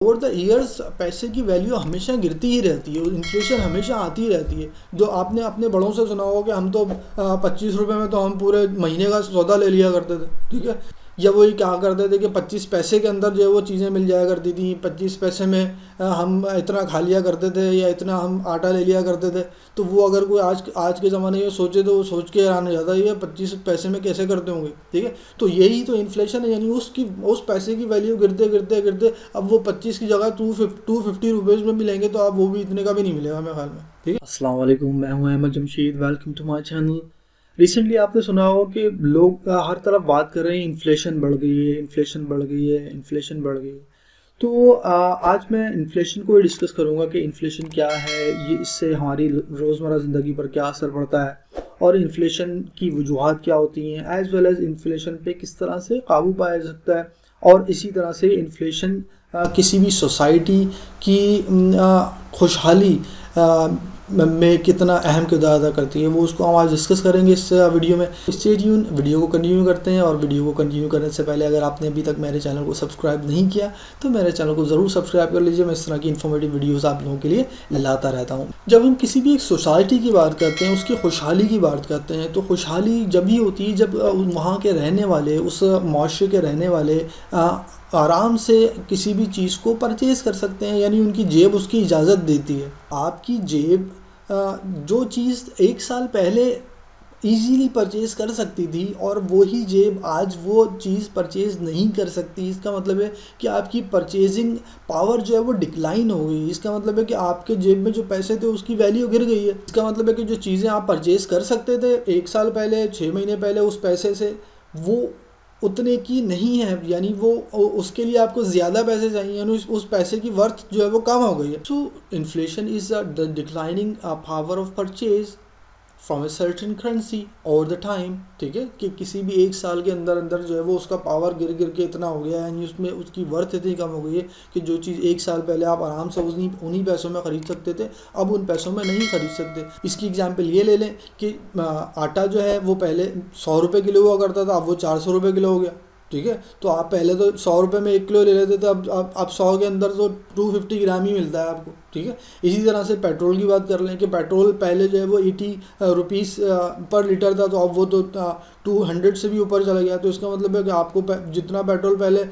Over the years पैसे की value हमेशा गिरती ही रहती है, इन्फ्लेशन हमेशा आती ही रहती है। जो आपने अपने बड़ों से सुना होगा कि हम तो 25 रुपये में तो हम पूरे महीने का सौदा ले लिया करते थे, ठीक है। या वही कहा करते थे कि 25 पैसे के अंदर जो है वो चीज़ें मिल जाया करती थी, 25 पैसे में हम इतना खा लिया करते थे या इतना हम आटा ले लिया करते थे। तो वो अगर कोई आज आज के ज़माने में सोचे तो वो सोच के हैरान हो जाता है ये 25 पैसे में कैसे करते होंगे, ठीक है। तो यही तो इन्फ्लेशन है, यानी उस पैसे की वैल्यू गिरते गिरते गिरते अब वो 25 की जगह 250 रुपीज़ में मिलेंगे, तो आप वो भी इतने का भी नहीं मिलेगा मेरे ख्याल में, ठीक है। अस्सलाम वालेकुम, मैं हूं Ahmad Jamshid, welcome to my channel. Recently आपने सुना हो कि लोग हर तरफ बात कर रहे हैं इन्फ्लेशन बढ़ गई है, इन्फ्लेशन बढ़ गई है, इन्फ्लेशन बढ़ गई है। तो आज मैं इन्फ्लेशन को ही डिस्कस करूंगा कि इन्फ्लेशन क्या है, ये इससे हमारी रोज़मर्रा ज़िंदगी पर क्या असर पड़ता है और इन्फ्लेशन की वजूहात क्या होती हैं, एज़ वेल एज़ इन्फ्लेशन पे किस तरह से काबू पाया जा सकता है। और इसी तरह से इन्फ्लेशन किसी भी सोसाइटी की खुशहाली में कितना अहम किरदार अदा करती है, वो उसको हम आज डिस्कस करेंगे इस वीडियो में। स्टे ट्यून, वीडियो को कंटिन्यू करते हैं। और वीडियो को कंटिन्यू करने से पहले अगर आपने अभी तक मेरे चैनल को सब्सक्राइब नहीं किया तो मेरे चैनल को ज़रूर सब्सक्राइब कर लीजिए। मैं इस तरह की इन्फॉर्मेटिव वीडियोज़ आप लोगों के लिए लाता रहता हूँ। जब हम किसी भी एक सोसाइटी की बात करते हैं, उसकी खुशहाली की बात करते हैं, तो खुशहाली जब ही होती है जब वहाँ के रहने वाले, उस मुआशरे के रहने वाले आराम से किसी भी चीज़ को परचेज़ कर सकते हैं, यानी उनकी जेब उसकी इजाज़त देती है। आपकी जेब जो चीज़ एक साल पहले ईजीली परचेज़ कर सकती थी और वही जेब आज वो चीज़ परचेज़ नहीं कर सकती, इसका मतलब है कि आपकी परचेजिंग पावर जो है वो डिक्लाइन हो गई। इसका मतलब है कि आपके जेब में जो पैसे थे उसकी वैल्यू गिर गई है। इसका मतलब है कि जो चीज़ें आप परचेज़ कर सकते थे एक साल पहले, 6 महीने पहले, उस पैसे से वो उतने की नहीं है, यानी वो उसके लिए आपको ज़्यादा पैसे चाहिए, यानी उस पैसे की वर्थ जो है वो कम हो गई है। सो inflation is the declining power of purchase from a certain currency over the time, ठीक है। कि किसी भी एक साल के अंदर अंदर जो है वो उसका पावर गिर गिर के इतना हो गया है, यानी उसमें उसकी वर्थ इतनी कम हो गई है कि जो चीज़ एक साल पहले आप आराम से उन्हीं पैसों में ख़रीद सकते थे, अब उन पैसों में नहीं ख़रीद सकते। इसकी एग्जांपल ये ले लें कि आटा जो है वो पहले 100 रुपये किलो हुआ करता था, अब वो 400 रुपये किलो हो गया, ठीक है। तो आप पहले तो 100 रुपये में 1 किलो ले लेते थे, अब 100 के अंदर तो 250 ग्राम ही मिलता है आपको, ठीक है। इसी तरह से पेट्रोल की बात कर लें कि पेट्रोल पहले जो है वो 80 रुपीज़ पर लीटर था, तो अब वो तो 200 से भी ऊपर चला गया। तो इसका मतलब है कि आपको जितना पेट्रोल पहले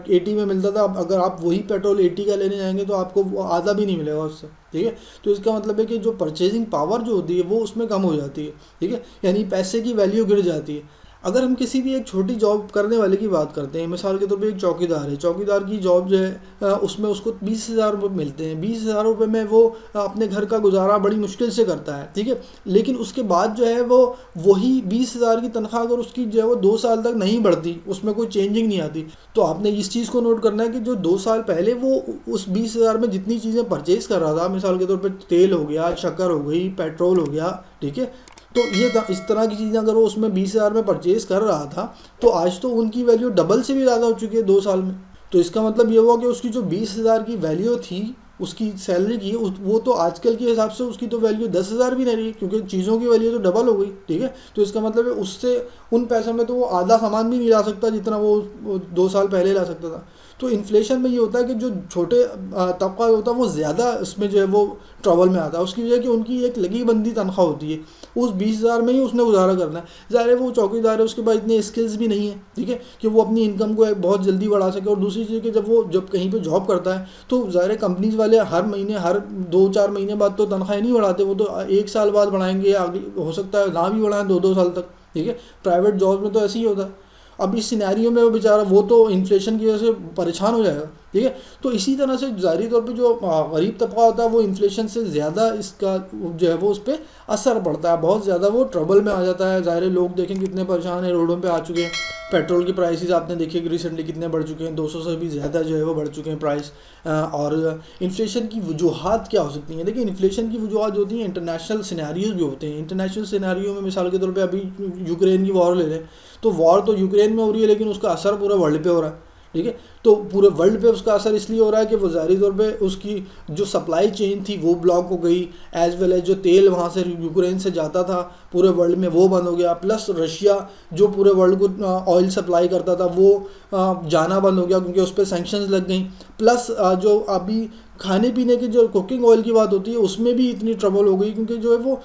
80 में मिलता था, अब अगर आप वही पेट्रोल 80 का लेने जाएंगे तो आपको वो आधा भी नहीं मिलेगा उससे, ठीक है। तो इसका मतलब है कि जो परचेजिंग पावर जो होती है वो उसमें कम हो जाती है, ठीक है, यानी पैसे की वैल्यू गिर जाती है। अगर हम किसी भी एक छोटी जॉब करने वाले की बात करते हैं, मिसाल के तौर पे एक चौकीदार है, चौकीदार की जॉब जो है उसमें उसको 20,000 रुपये मिलते हैं। 20,000 रुपये में वो अपने घर का गुजारा बड़ी मुश्किल से करता है, ठीक है। लेकिन उसके बाद जो है वो वही 20,000 की तनख्वाह अगर उसकी जो है वो 2 साल तक नहीं बढ़ती, उसमें कोई चेंजिंग नहीं आती, तो आपने इस चीज़ को नोट करना है कि जो 2 साल पहले वो उस 20,000 में जितनी चीज़ें परचेज़ कर रहा था, मिसाल के तौर पर तेल हो गया, शक्कर हो गई, पेट्रोल हो गया, ठीक है, तो ये इस तरह की चीज़ें अगर वो उसमें 20,000 में परचेज़ कर रहा था, तो आज तो उनकी वैल्यू डबल से भी ज़्यादा हो चुकी है 2 साल में। तो इसका मतलब ये हुआ कि उसकी जो 20,000 की वैल्यू थी उसकी सैलरी की, वो तो आजकल के हिसाब से उसकी तो वैल्यू 10,000 भी नहीं रही, क्योंकि चीज़ों की वैल्यू तो डबल हो गई, ठीक है। तो इसका मतलब है उससे उन पैसों में तो वो आधा सामान भी नहीं ला सकता जितना वो 2 साल पहले ला सकता था। तो इन्फ्लेशन में ये होता है कि जो छोटे तबका होता है वो ज़्यादा इसमें जो है वो ट्रबल में आता है। उसकी वजह कि उनकी एक लगी बंदी तनख्वाह होती है, उस 20,000 में ही उसने गुजारा करना है। ज़ाहिर है वो चौकीदार है, उसके पास इतने स्किल्स भी नहीं है, ठीक है, कि वो अपनी इनकम को बहुत जल्दी बढ़ा सके। और दूसरी चीज़ कि जब कहीं पे जॉब करता है तो ज़ाहिर है कंपनीज वाले हर महीने, हर 2-4 महीने बाद तो तनख्वाहें नहीं बढ़ाते, वो तो 1 साल बाद बढ़ाएंगे, आगे हो सकता है ना भी बढ़ाएं 2-2 साल तक, ठीक है। प्राइवेट जॉब में तो ऐसे ही होता है। अब इस सिनेरियो में वो बेचारा वो तो इन्फ्लेशन की वजह से परेशान हो जाएगा, ठीक है। तो इसी तरह से ज़ाहिरी तौर पे जो गरीब तबका होता है वो इन्फ्लेशन से ज़्यादा इसका जो है वो उस पर असर पड़ता है, बहुत ज़्यादा वो ट्रबल में आ जाता है। ज़ाहिर है लोग देखें कितने परेशान हैं, रोडों पे आ चुके हैं। पेट्रोल की प्राइसेस आपने देखी कि रिसेंटली कितने बढ़ चुके हैं, 200 से भी ज़्यादा जो है वो बढ़ चुके हैं प्राइस। और इन्फ्लेशन की वजूहात क्या हो सकती हैं? देखिए, इन्फ्लेशन की वजूहात होती हैं, इंटरनेशनल सिनेरियोज भी होते हैं। इंटरनेशनल सिनेरियो में मिसाल के तौर पे अभी यूक्रेन की वॉर ले लें, तो वॉर तो यूक्रेन में हो रही है लेकिन उसका असर पूरा वर्ल्ड पे हो रहा है, ठीक है। तो पूरे वर्ल्ड पे उसका असर इसलिए हो रहा है कि वो ज़ाहिरी तौर पे उसकी जो सप्लाई चेन थी वो ब्लॉक हो गई, एज वेल एज जो तेल वहाँ से यूक्रेन से जाता था पूरे वर्ल्ड में वो बंद हो गया, प्लस रशिया जो पूरे वर्ल्ड को ऑयल सप्लाई करता था वो जाना बंद हो गया क्योंकि उस पर सैंक्शंस लग गई। प्लस जो अभी खाने पीने की जो कुकिंग ऑयल की बात होती है उसमें भी इतनी ट्रबल हो गई क्योंकि जो है वो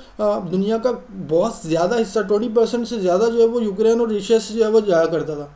दुनिया का बहुत ज़्यादा हिस्सा 20% से ज़्यादा जो है वो यूक्रेन और रशिया से जो है वो जाया करता था।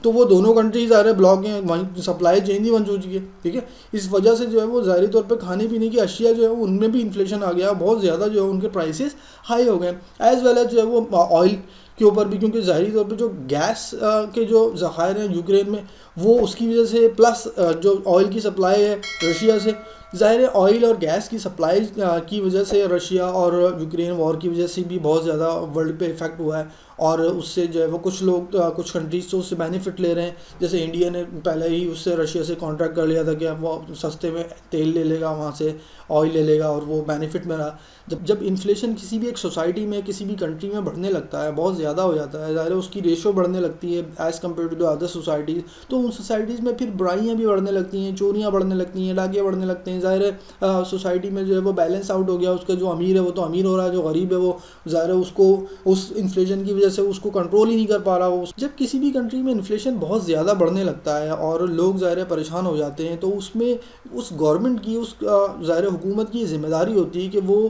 तो वो दोनों कंट्रीज आ रहे ब्लॉक हैं, वहीं सप्लाई चेन ही बन चुकी है, ठीक है। इस वजह से जो है वो ज़ाहिरी तौर पे खाने पीने की अशिया जो है उनमें भी इन्फ्लेशन आ गया, बहुत ज़्यादा जो है उनके प्राइसेस हाई हो गए, एज वेल एज जो है वो ऑयल के ऊपर भी, क्योंकि ज़ाहिरी तौर पे जो गैस के जो ज़खायर हैं यूक्रेन में वो उसकी वजह से, प्लस जो ऑयल की सप्लाई है रशिया से, ज़ाहिर है ऑयल और गैस की सप्लाई की वजह से रशिया और यूक्रेन वॉर की वजह से भी बहुत ज़्यादा वर्ल्ड पे इफ़ेक्ट हुआ है। और उससे जो है वो कुछ लोग कुछ कंट्रीज तो उससे बेनिफिट ले रहे हैं, जैसे इंडिया ने पहले ही उससे रशिया से कॉन्ट्रैक्ट कर लिया था कि अब वो सस्ते में तेल ले लेगा, वहाँ से ऑयल ले लेगा और वो बेनिफिट में रहा। जब इन्फ्लेशन किसी भी एक सोसाइटी में किसी भी कंट्री में बढ़ने लगता है, बहुत ज़्यादा हो जाता है, ज़ाहिर है उसकी रेशो बढ़ने लगती है as compared to the other societies, तो उन सोसाइटीज़ में फिर बुराइयाँ भी बढ़ने लगती हैं, चोरियाँ बढ़ने लगती हैं, डाकियाँ बढ़ने लगते हैं। ज़ाहिर है सोसाइटी में जो है वो बैलेंस आउट हो गया, उसका जो अमीर है वो तो अमीर हो रहा है, जो गरीब है वो ज़ाहिर है उसको उस इन्फ्लेशन की वजह से उसको कंट्रोल ही नहीं कर पा रहा। वो जब किसी भी कंट्री में इन्फ्लेशन बहुत ज़्यादा बढ़ने लगता है और लोग ज़ाहिर है परेशान हो जाते हैं, तो उसमें उस गवर्नमेंट की, उस ज़ाहिर है हुकूमत की जिम्मेदारी होती है कि वो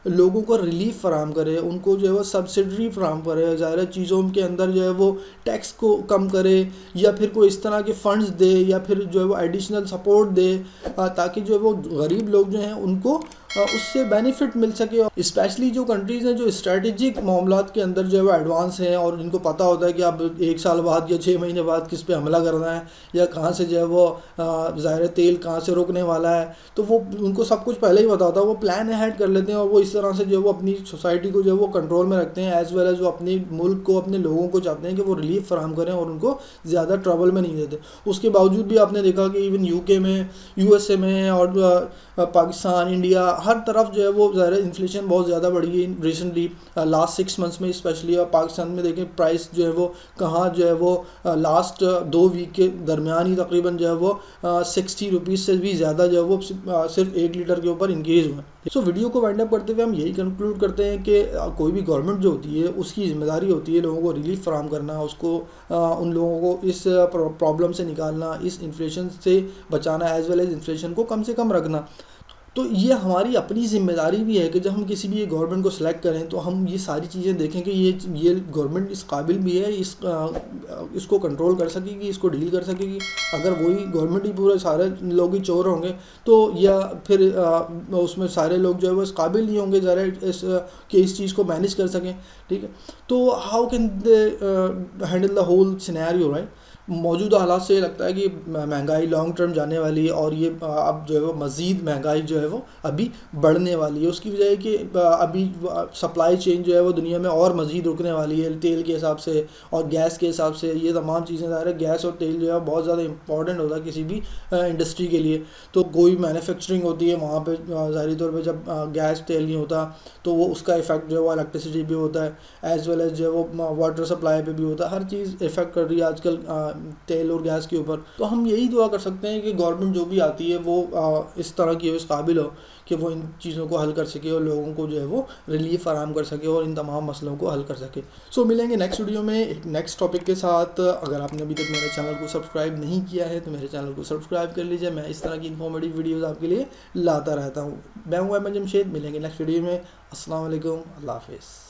लोगों को रिलीफ फराम करे, उनको जो है वो सब्सिडरी फराम करे, ज़ाहिर है चीज़ों के अंदर जो है वो टैक्स को कम करे या फिर कोई इस तरह के फंड्स दे या फिर जो है वो एडिशनल सपोर्ट दे, ताकि जो है वो गरीब लोग जो हैं उनको उससे बेनिफिट मिल सके। और स्पेशली जो कंट्रीज़ हैं जो स्ट्रेटेजिक मामलात के अंदर जो है वो एडवांस हैं और इनको पता होता है कि अब 1 साल बाद या 6 महीने बाद किस पे हमला करना है या कहाँ से जो है वो ज़ाहिर तेल कहाँ से रुकने वाला है, तो वो उनको सब कुछ पहले ही पता होता है, वो प्लान अहेड कर लेते हैं और वो इस तरह से जो है वो अपनी सोसाइटी को जो है वो कंट्रोल में रखते हैं, एज वेल एज वो अपने मुल्क को, अपने लोगों को चाहते हैं कि वो रिलीफ फराम करें और उनको ज़्यादा ट्रबल में नहीं देते। उसके बावजूद भी आपने देखा कि इवन यूके में, यूएसए में और पाकिस्तान, इंडिया, हर तरफ जो है वो ज़ाहिर इन्फ्लेशन बहुत ज़्यादा बढ़ी है रिसेंटली लास्ट 6 मंथ्स में स्पेशली। और पाकिस्तान में देखें प्राइस जो है वो कहाँ जो है वो लास्ट 2 वीक के दरमियान ही तकरीबन जो है वो 60 रुपीज़ से भी ज़्यादा जो है वो सिर्फ 1 लीटर के ऊपर इंक्रीज़ हुआ है। सो वीडियो को वाइंड अप करते हुए हम यही कंक्लूड करते हैं कि कोई भी गवर्नमेंट जो होती है उसकी ज़िम्मेदारी होती है लोगों को रिलीफ फराम करना, उसको उन लोगों को इस प्रॉब्लम से निकालना, इस इन्फ्लेशन से बचाना, एज वेल एज इन्फ्लेशन को कम से कम रखना। तो ये हमारी अपनी ज़िम्मेदारी भी है कि जब हम किसी भी गवर्नमेंट को सिलेक्ट करें तो हम ये सारी चीज़ें देखें कि ये गवर्नमेंट इस काबिल भी है, इसको कंट्रोल कर सकेगी, इसको डील कर सकेगी। अगर वही गवर्नमेंट ही पूरे सारे लोग ही चोर होंगे तो या फिर उसमें सारे लोग जो है वो इस काबिल नहीं होंगे ज़रा इस चीज़ को मैनेज कर सकें, ठीक है। तो how can they handle the whole scenario, right. मौजूदा हालात से लगता है कि महंगाई लॉन्ग टर्म जाने वाली है और ये अब जो है वो मज़ीद महंगाई जो है वो अभी बढ़ने वाली है। उसकी वजह है कि अभी सप्लाई चेन जो है वो दुनिया में और मज़ीद रुकने वाली है, तेल के हिसाब से और गैस के हिसाब से। ये तमाम चीज़ें ज़ाहिर है गैस और तेल जो है बहुत ज़्यादा इंपॉर्टेंट होता है किसी भी इंडस्ट्री के लिए। तो कोई मैन्युफैक्चरिंग होती है वहाँ पर ज़ाहिरी तौर पर जब गैस तेल नहीं होता तो वो उसका इफ़ेक्ट जो है वो इलेक्ट्रिसिटी भी होता है, एज वेल एज जो है वो वाटर सप्लाई पे भी होता है। हर चीज़ इफ़ेक्ट कर रही है आजकल तेल और गैस के ऊपर। तो हम यही दुआ कर सकते हैं कि गवर्नमेंट जो भी आती है वो इस तरह की हो, इस काबिल हो कि वो इन चीज़ों को हल कर सके और लोगों को जो है वो रिलीफ आराम कर सके और इन तमाम मसलों को हल कर सके। सो मिलेंगे नेक्स्ट वीडियो में एक नेक्स्ट टॉपिक के साथ। अगर आपने अभी तक मेरे चैनल को सब्सक्राइब नहीं किया है तो मेरे चैनल को सब्सक्राइब कर लीजिए। मैं इस तरह की इन्फॉर्मेटिव वीडियोज़ आपके लिए लाता रहता हूँ। मैं हूँ अहमद जमशेद। मिलेंगे नेक्स्ट वीडियो में। अस्सलाम वालेकुम, अल्लाह हाफ़िज़।